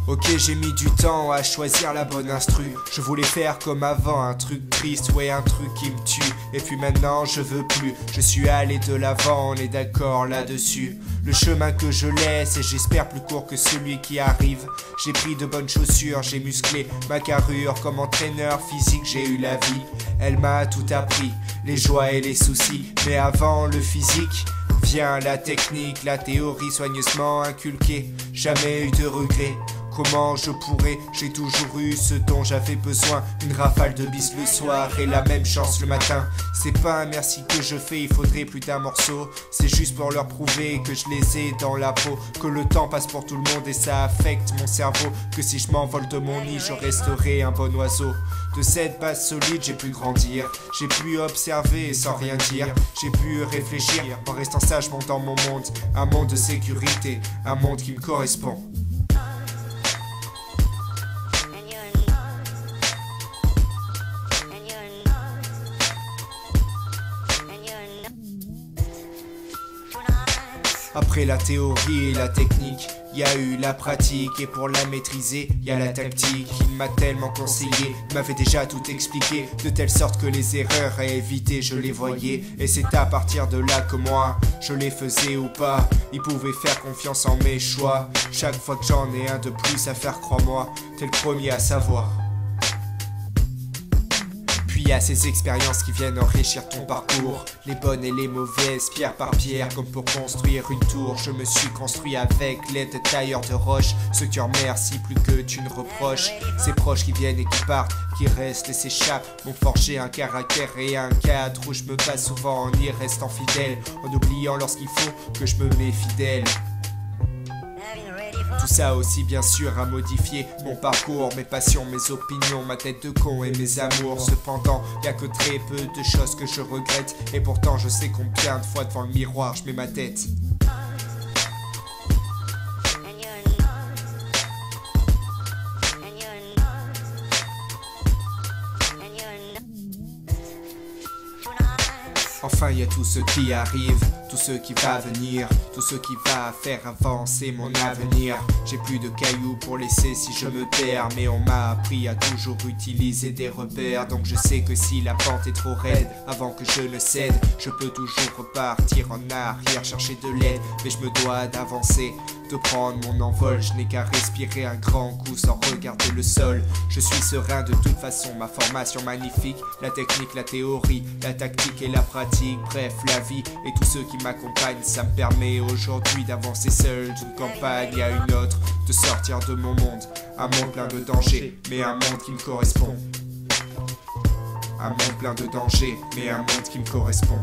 Ok, j'ai mis du temps à choisir la bonne instru. Je voulais faire comme avant, un truc triste, ouais, un truc qui me tue. Et puis maintenant je veux plus, je suis allé de l'avant, on est d'accord là-dessus. Le chemin que je laisse est, j'espère, plus court que celui qui arrive. J'ai pris de bonnes chaussures, j'ai musclé ma carrure. Comme entraîneur physique j'ai eu la vie, elle m'a tout appris, les joies et les soucis. Mais avant le physique vient la technique, la théorie soigneusement inculquée. Jamais eu de regrets. Comment je pourrais, j'ai toujours eu ce dont j'avais besoin. Une rafale de bis le soir et la même chance le matin. C'est pas un merci que je fais, il faudrait plus d'un morceau. C'est juste pour leur prouver que je les ai dans la peau. Que le temps passe pour tout le monde et ça affecte mon cerveau. Que si je m'envole de mon nid, je resterai un bon oiseau. De cette base solide, j'ai pu grandir. J'ai pu observer sans rien dire. J'ai pu réfléchir en restant sagement dans mon monde. Un monde de sécurité, un monde qui me correspond. Après la théorie et la technique, il y a eu la pratique. Et pour la maîtriser, il y a la tactique. Il m'a tellement conseillé, il m'avait déjà tout expliqué. De telle sorte que les erreurs à éviter, je les voyais. Et c'est à partir de là que moi, je les faisais ou pas. Il pouvait faire confiance en mes choix. Chaque fois que j'en ai un de plus à faire, crois-moi, t'es le premier à savoir. Puis il y a ces expériences qui viennent enrichir ton parcours. Les bonnes et les mauvaises, pierre par pierre, comme pour construire une tour. Je me suis construit avec l'aide de tailleurs de roche. Ceux qui en remercient plus que tu ne reproches. Ces proches qui viennent et qui partent, qui restent et s'échappent, m'ont forgé un caractère et un cadre où je me bats souvent en y restant fidèle, en oubliant lorsqu'il faut que je me mets fidèle. Tout ça aussi bien sûr a modifié mon parcours, mes passions, mes opinions, ma tête de con et mes amours. Cependant, y a que très peu de choses que je regrette. Et pourtant je sais combien de fois devant le miroir je mets ma tête. Enfin y a tout ce qui arrive, tout ce qui va venir, tout ce qui va faire avancer mon avenir. J'ai plus de cailloux pour laisser si je me perds, mais on m'a appris à toujours utiliser des repères. Donc je sais que si la pente est trop raide, avant que je ne cède, je peux toujours repartir en arrière, chercher de l'aide. Mais je me dois d'avancer, de prendre mon envol. Je n'ai qu'à respirer un grand coup sans regarder le sol. Je suis serein de toute façon, ma formation magnifique. La technique, la théorie, la tactique et la pratique. Bref, la vie et tous ceux qui m'accompagnent. Ça me permet aujourd'hui d'avancer seul d'une campagne à une autre, de sortir de mon monde. Un monde plein de dangers, mais un monde qui me correspond. Un monde plein de dangers, mais un monde qui me correspond.